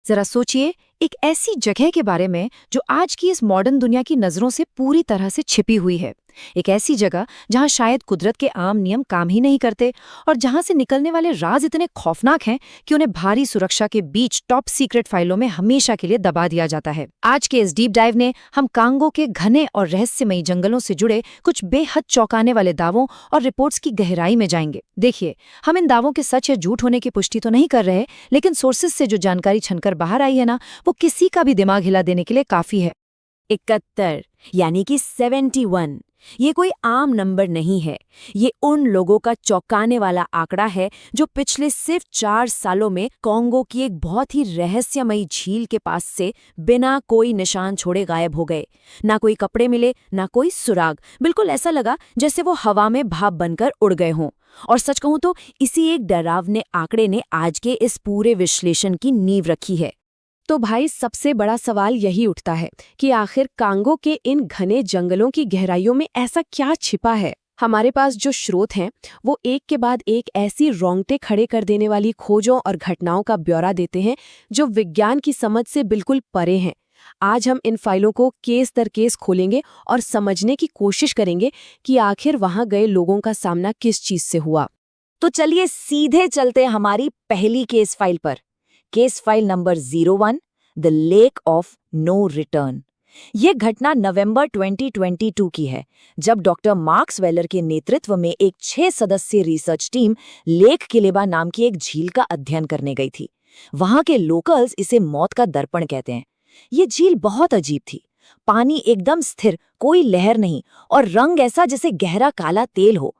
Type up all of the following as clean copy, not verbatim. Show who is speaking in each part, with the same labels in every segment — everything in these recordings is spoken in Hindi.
Speaker 1: जरा सोचिए, एक ऐसी जगह के बारे में जो आज की इस मॉडर्न दुनिया की नजरों से पूरी तरह से छिपी हुई है। एक ऐसी जगह जहां शायद कुदरत के आम नियम काम ही नहीं करते और जहां से निकलने वाले राज इतने खौफनाक हैं कि उन्हें भारी सुरक्षा के बीच टॉप सीक्रेट फाइलों में हमेशा के लिए दबा दिया जाता है। आज के इस डीप डाइव ने हम कांगो के घने और रहस्यमयी जंगलों से जुड़े कुछ बेहद चौंकाने वाले दावों और रिपोर्ट्स की गहराई में जाएंगे। देखिए, हम इन दावों के सच या झूठ होने की पुष्टि तो नहीं कर रहे, लेकिन सोर्सेज से जो जानकारी छनकर बाहर आई है ना, वो किसी का भी दिमाग हिला देने के लिए काफी है।
Speaker 2: 71 यानी कि 71 ये कोई आम नंबर नहीं है। ये उन लोगों का चौंकाने वाला आंकड़ा है जो पिछले सिर्फ 4 सालों में कॉन्गो की एक बहुत ही रहस्यमयी झील के पास से बिना कोई निशान छोड़े गायब हो गए। ना कोई कपड़े मिले, ना कोई सुराग। बिल्कुल ऐसा लगा जैसे वो हवा में भाप बनकर उड़ गए हों। और सच कहूं तो इसी एक डरावने आंकड़े ने आज के इस पूरे विश्लेषण की नींव रखी है।
Speaker 3: तो भाई, सबसे बड़ा सवाल यही उठता है कि आखिर कांगो के इन घने जंगलों की गहराइयों में ऐसा क्या छिपा है। हमारे पास जो स्रोत हैं वो एक के बाद एक ऐसी रोंगटे खड़े कर देने वाली खोजों और घटनाओं का ब्यौरा देते हैं जो विज्ञान की समझ से बिल्कुल परे हैं। आज हम इन फाइलों को केस दर केस खोलेंगे और समझने की कोशिश करेंगे कि आखिर वहां गए लोगों का सामना किस चीज से हुआ।
Speaker 2: तो चलिए सीधे चलते हमारी पहली केस फाइल पर। Case file number 01, the lake of no return. ये घटना नवंबर 2022 की है, जब डॉक्टर मार्क्स वेलर के नेतृत्व में एक 6 सदस्यीय रिसर्च टीम लेक किलेबा नाम की एक झील का अध्ययन करने गई थी। वहां के लोकल्स इसे मौत का दर्पण कहते हैं। ये झील बहुत अजीब थी। पानी एकदम स्थिर, कोई लहर नहीं, और रंग ऐसा जैसे गहरा काला तेल हो।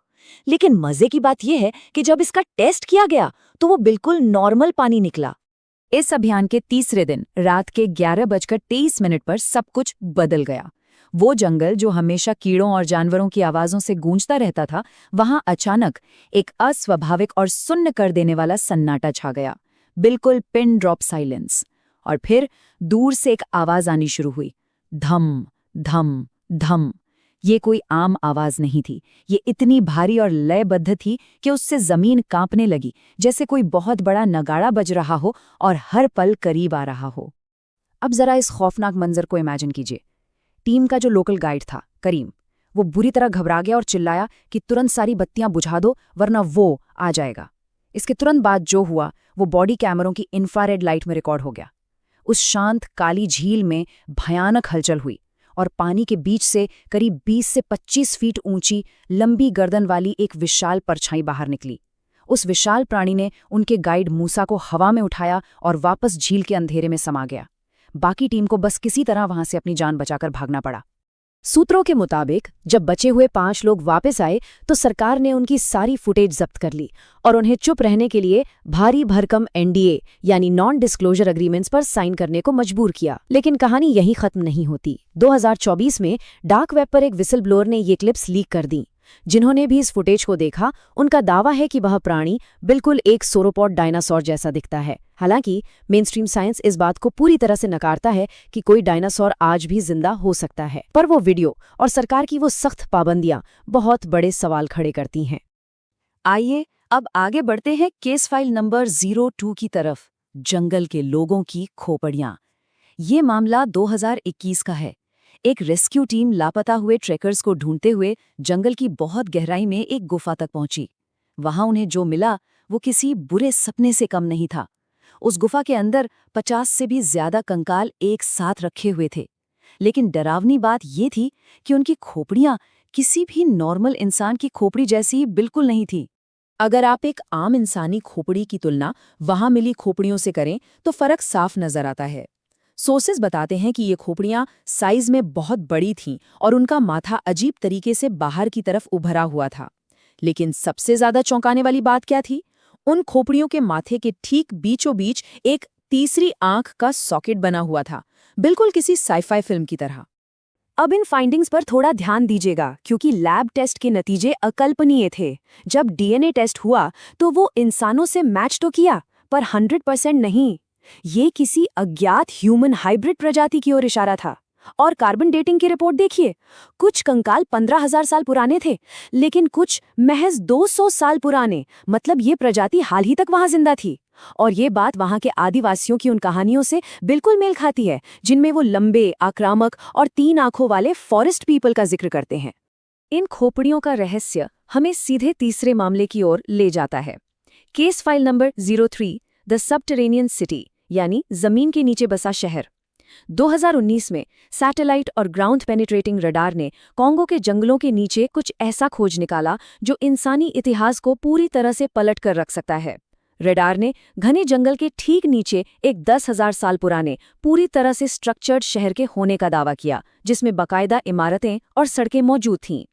Speaker 2: लेकिन मजे की बात यह है कि जब इसका टेस्ट किया गया तो वो बिल्कुल नॉर्मल पानी निकला।
Speaker 1: इस अभियान के तीसरे दिन रात के 11:23 पर सब कुछ बदल गया। वो जंगल जो हमेशा कीड़ों और जानवरों की आवाजों से गूंजता रहता था, वहां अचानक एक अस्वाभाविक और सुन्न कर देने वाला सन्नाटा छा गया। बिल्कुल पिन ड्रॉप साइलेंस। और फिर दूर से एक आवाज आनी शुरू हुई, धम धम धम। ये कोई आम आवाज नहीं थी। ये इतनी भारी और लयबद्ध थी कि उससे जमीन कांपने लगी, जैसे कोई बहुत बड़ा नगाड़ा बज रहा हो और हर पल करीब आ रहा हो। अब जरा इस खौफनाक मंजर को इमेजिन कीजिए। टीम का जो लोकल गाइड था, करीम, वो बुरी तरह घबरा गया और चिल्लाया कि तुरंत सारी बत्तियां बुझा दो, वरना वो आ जाएगा। इसके तुरंत बाद जो हुआ वो बॉडी कैमरों की इंफ्रारेड लाइट में रिकॉर्ड हो गया। उस शांत काली झील में भयानक हलचल हुई और पानी के बीच से करीब 20 से 25 फीट ऊंची लंबी गर्दन वाली एक विशाल परछाई बाहर निकली। उस विशाल प्राणी ने उनके गाइड मूसा को हवा में उठाया और वापस झील के अंधेरे में समा गया। बाकी टीम को बस किसी तरह वहां से अपनी जान बचाकर भागना पड़ा। सूत्रों के मुताबिक जब बचे हुए 5 लोग वापस आए तो सरकार ने उनकी सारी फुटेज जब्त कर ली और उन्हें चुप रहने के लिए भारी भरकम एनडीए यानी नॉन डिस्क्लोजर एग्रीमेंट्स पर साइन करने को मजबूर किया। लेकिन कहानी यहीं खत्म नहीं होती। 2024 में डार्क वेब पर एक विसल ब्लोअर ने ये क्लिप्स लीक कर दी। जिन्होंने भी इस फुटेज को देखा, उनका दावा है कि वह प्राणी बिल्कुल एक सोरोपॉड डायनासोर जैसा दिखता है। हालांकि मेनस्ट्रीम साइंस इस बात को पूरी तरह से नकारता है कि कोई डायनासोर आज भी जिंदा हो सकता है, पर वो वीडियो और सरकार की वो सख्त पाबंदियां बहुत बड़े सवाल खड़े करती हैं। आइए अब आगे बढ़ते हैं केस फाइल नंबर 02 की तरफ, जंगल के लोगों की खोपड़ियां। ये मामला 2021 का है। एक रेस्क्यू टीम लापता हुए ट्रेकर्स को ढूंढते हुए जंगल की बहुत गहराई में एक गुफा तक पहुंची। वहां उन्हें जो मिला वो किसी बुरे सपने से कम नहीं था। उस गुफा के अंदर 50 से भी ज्यादा कंकाल एक साथ रखे हुए थे। लेकिन डरावनी बात ये थी कि उनकी खोपड़ियां किसी भी नॉर्मल इंसान की खोपड़ी जैसी बिल्कुल नहीं थी। अगर आप एक आम इंसानी खोपड़ी की तुलना वहां मिली खोपड़ियों से करें तो फर्क साफ नजर आता है। सोर्सेज बताते हैं कि ये खोपड़ियां साइज में बहुत बड़ी थीं और उनका माथा अजीब तरीके से बाहर की तरफ उभरा हुआ था। लेकिन सबसे ज्यादा चौंकाने वाली बात क्या थी? उन खोपड़ियों के माथे के ठीक बीचों बीच एक तीसरी आंख का सॉकेट बना हुआ था, बिल्कुल किसी साइफाई फिल्म की तरह। अब इन फाइंडिंग्स पर थोड़ा ध्यान दीजिएगा, क्योंकि लैब टेस्ट के नतीजे अकल्पनीय थे। जब डीएनए टेस्ट हुआ तो वो इंसानों से मैच तो किया, पर 100% नहीं। ये किसी अज्ञात ह्यूमन हाइब्रिड प्रजाति की ओर इशारा था। और कार्बन डेटिंग की रिपोर्ट देखिए, कुछ कंकाल 15,000 साल पुराने थे, लेकिन कुछ महज 200 साल पुराने। मतलब ये प्रजाति हाल ही तक वहां जिंदा थी।
Speaker 3: और ये बात वहाँ के आदिवासियों की उन कहानियों से बिल्कुल मेल खाती है, जिनमें वो लंबे, आक्रामक और 3 आंखों वाले फॉरेस्ट पीपल का जिक्र करते हैं। इन खोपड़ियों का रहस्य हमें सीधे तीसरे मामले की ओर ले जाता है। Case file number 03, the subterranean city, यानी जमीन के नीचे बसा शहर। 2019 में सैटेलाइट और ग्राउंड पेनिट्रेटिंग रडार ने कॉन्गो के जंगलों के नीचे कुछ ऐसा खोज निकाला जो इंसानी इतिहास को पूरी तरह से पलट कर रख सकता है। रडार ने घने जंगल के ठीक नीचे एक 10,000 साल पुराने, पूरी तरह से स्ट्रक्चर्ड शहर के होने का दावा किया, जिसमें बाकायदा इमारतें और सड़कें मौजूद थीं।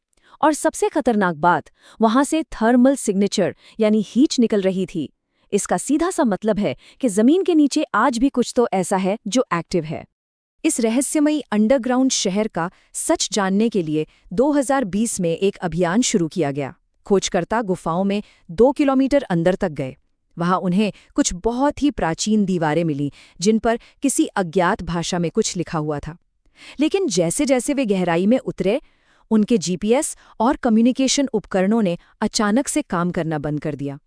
Speaker 3: और सबसे खतरनाक बात, वहां से थर्मल सिग्नेचर यानी हीट निकल रही थी। इसका सीधा सा मतलब है कि जमीन के नीचे आज भी कुछ तो ऐसा है जो एक्टिव है। इस रहस्यमयी अंडरग्राउंड शहर का सच जानने के लिए 2020 में एक अभियान शुरू किया गया। खोजकर्ता गुफाओं में 2 किलोमीटर अंदर तक गए। वहां उन्हें कुछ बहुत ही प्राचीन दीवारें मिली, जिन पर किसी अज्ञात भाषा में कुछ लिखा हुआ था। लेकिन जैसे जैसे वे गहराई में उतरे, उनके जीपीएस और कम्युनिकेशन उपकरणों ने अचानक से काम करना बंद कर दिया।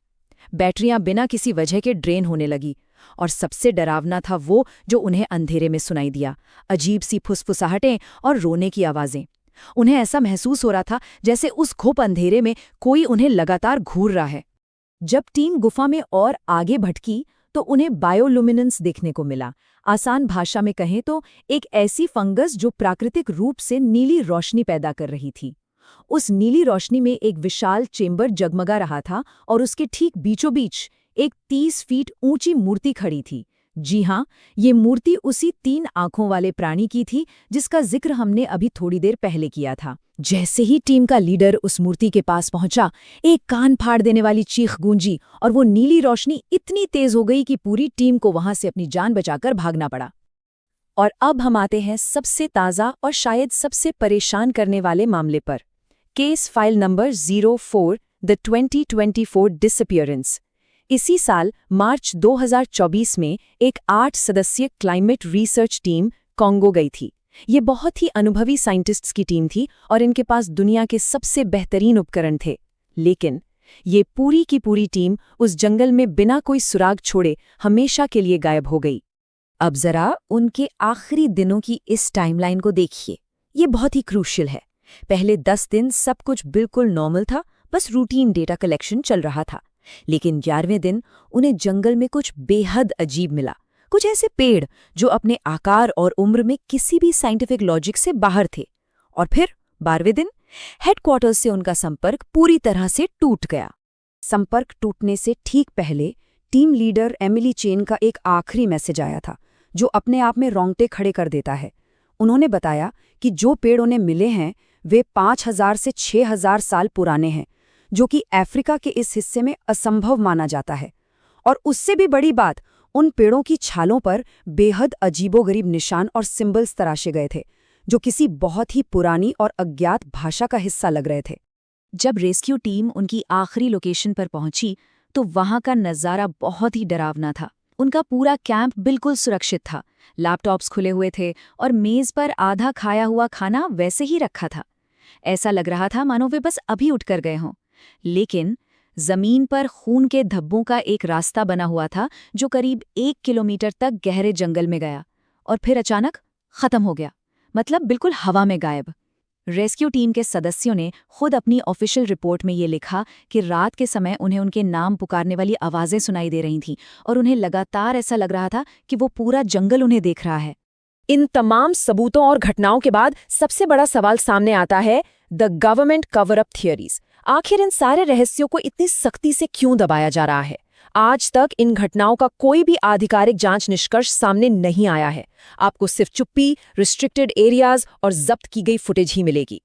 Speaker 3: बैटरियां बिना किसी वजह के ड्रेन होने लगी, और सबसे डरावना था वो जो उन्हें अंधेरे में सुनाई दिया, अजीब सी फुसफुसाहटें और रोने की आवाजें। उन्हें ऐसा महसूस हो रहा था जैसे उस घुप अंधेरे में कोई उन्हें लगातार घूर रहा है। जब टीम गुफा में और आगे भटकी तो उन्हें बायोलुमिनेंस देखने को मिला। आसान भाषा में कहें तो एक ऐसी फंगस जो प्राकृतिक रूप से नीली रोशनी पैदा कर रही थी। उस नीली रोशनी में एक विशाल चेंबर जगमगा रहा था और उसके ठीक बीचों बीच एक 30 फीट ऊंची मूर्ति खड़ी थी। जी हाँ, ये मूर्ति उसी 3 आंखों वाले प्राणी की थी जिसका जिक्र हमने अभी थोड़ी देर पहले किया था। जैसे ही टीम का लीडर उस मूर्ति के पास पहुंचा, एक कान फाड़ देने वाली चीख गूंजी और वो नीली रोशनी इतनी तेज हो गई कि पूरी टीम को वहां से अपनी जान बचाकर भागना पड़ा। और अब हम आते हैं सबसे ताज़ा और शायद सबसे परेशान करने वाले मामले पर। Case file number 04, the 2024 disappearance. इसी साल मार्च 2024 में एक 8 सदस्यीय क्लाइमेट रिसर्च टीम कॉन्गो गई थी। ये बहुत ही अनुभवी साइंटिस्ट्स की टीम थी और इनके पास दुनिया के सबसे बेहतरीन उपकरण थे। लेकिन ये पूरी की पूरी टीम उस जंगल में बिना कोई सुराग छोड़े हमेशा के लिए गायब हो गई। अब जरा उनके आखिरी दिनों की इस टाइमलाइन को देखिए। ये बहुत ही क्रूशियल है। पहले 10 दिन सब कुछ बिल्कुल नॉर्मल था, बस रूटीन डेटा कलेक्शन चल रहा था। लेकिन 11वें दिन उन्हें जंगल में कुछ बेहद अजीब मिला। कुछ ऐसे पेड़ जो अपने आकार और उम्र में किसी भी साइंटिफिक लॉजिक से बाहर थे। और फिर 12वें दिन हेडक्वार्टर्स से उनका संपर्क पूरी तरह से टूट गया। संपर्क टूटने से ठीक पहले टीम लीडर एमिली चेन का एक आखिरी मैसेज आया था जो अपने आप में रोंगटे खड़े कर देता है। उन्होंने बताया कि जो पेड़ उन्हें मिले हैं वे 5,000 से 6,000 साल पुराने हैं, जो कि अफ्रीका के इस हिस्से में असंभव माना जाता है। और उससे भी बड़ी बात, उन पेड़ों की छालों पर बेहद अजीबोगरीब निशान और सिंबल्स तराशे गए थे जो किसी बहुत ही पुरानी और अज्ञात भाषा का हिस्सा लग रहे थे। जब रेस्क्यू टीम उनकी आखिरी लोकेशन पर पहुंची तो वहां का नज़ारा बहुत ही डरावना था। उनका पूरा कैंप बिल्कुल सुरक्षित था, लैपटॉप्स खुले हुए थे और मेज पर आधा खाया हुआ खाना वैसे ही रखा था। ऐसा लग रहा था मानो वे बस अभी उठकर गए हों। लेकिन जमीन पर खून के धब्बों का एक रास्ता बना हुआ था जो करीब 1 किलोमीटर तक गहरे जंगल में गया और फिर अचानक खत्म हो गया, मतलब बिल्कुल हवा में गायब। रेस्क्यू टीम के सदस्यों ने खुद अपनी ऑफिशियल रिपोर्ट में ये लिखा कि रात के समय उन्हें उनके नाम पुकारने वाली आवाज़ें सुनाई दे रही थीं और उन्हें लगातार ऐसा लग रहा था कि वो पूरा जंगल उन्हें देख रहा है। इन तमाम सबूतों और घटनाओं के बाद सबसे बड़ा सवाल सामने आता है, the government cover up theories. आखिर इन सारे रहस्यों को इतनी सख्ती से क्यों दबाया जा रहा है? आज तक इन घटनाओं का कोई भी आधिकारिक जांच निष्कर्ष सामने नहीं आया है। आपको सिर्फ चुप्पी, रिस्ट्रिक्टेड एरियाज और जब्त की गई फुटेज ही मिलेगी।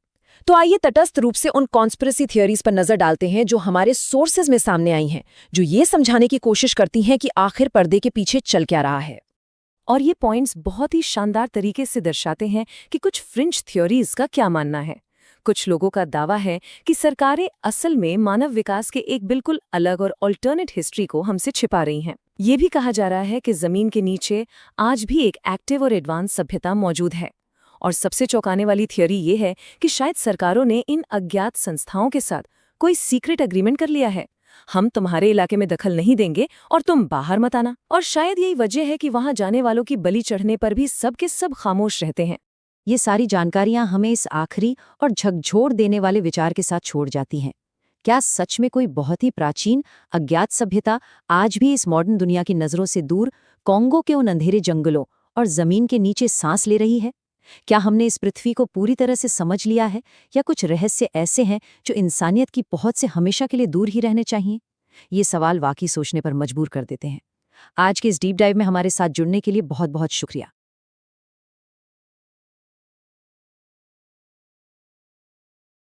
Speaker 3: तो आइए तटस्थ रूप से उन कॉन्स्पिरेसी थियरीज पर नजर डालते हैं जो हमारे सोर्सेज में सामने आई हैं, जो ये समझाने की कोशिश करती हैं कि आखिर पर्दे के पीछे चल क्या रहा है। और ये पॉइंट्स बहुत ही शानदार तरीके से दर्शाते हैं कि कुछ फ्रिंज थ्योरीज का क्या मानना है। कुछ लोगों का दावा है कि सरकारें असल में मानव विकास के एक बिल्कुल अलग और अल्टरनेट हिस्ट्री को हमसे छिपा रही हैं। ये भी कहा जा रहा है कि जमीन के नीचे आज भी एक एक्टिव और एडवांस सभ्यता मौजूद है। और सबसे चौंकाने वाली थियोरी ये है कि शायद सरकारों ने इन अज्ञात संस्थाओं के साथ कोई सीक्रेट एग्रीमेंट कर लिया है।
Speaker 2: हम तुम्हारे इलाके में दखल नहीं देंगे और तुम बाहर मत आना। और शायद यही वजह है कि वहां जाने वालों की बलि चढ़ने पर भी सब के सब खामोश रहते हैं।
Speaker 1: ये सारी जानकारियां हमें इस आखिरी और झकझोर देने वाले विचार के साथ छोड़ जाती हैं। क्या सच में कोई बहुत ही प्राचीन अज्ञात सभ्यता आज भी इस मॉडर्न दुनिया की नजरों से दूर कॉन्गो के उन अंधेरे जंगलों और जमीन के नीचे सांस ले रही है? क्या हमने इस पृथ्वी को पूरी तरह से समझ लिया है, या कुछ रहस्य ऐसे हैं जो इंसानियत की पहुंच से हमेशा के लिए दूर ही रहने चाहिए? ये सवाल वाकई सोचने पर मजबूर कर देते हैं। आज के इस डीप डाइव में हमारे साथ जुड़ने के लिए बहुत बहुत शुक्रिया।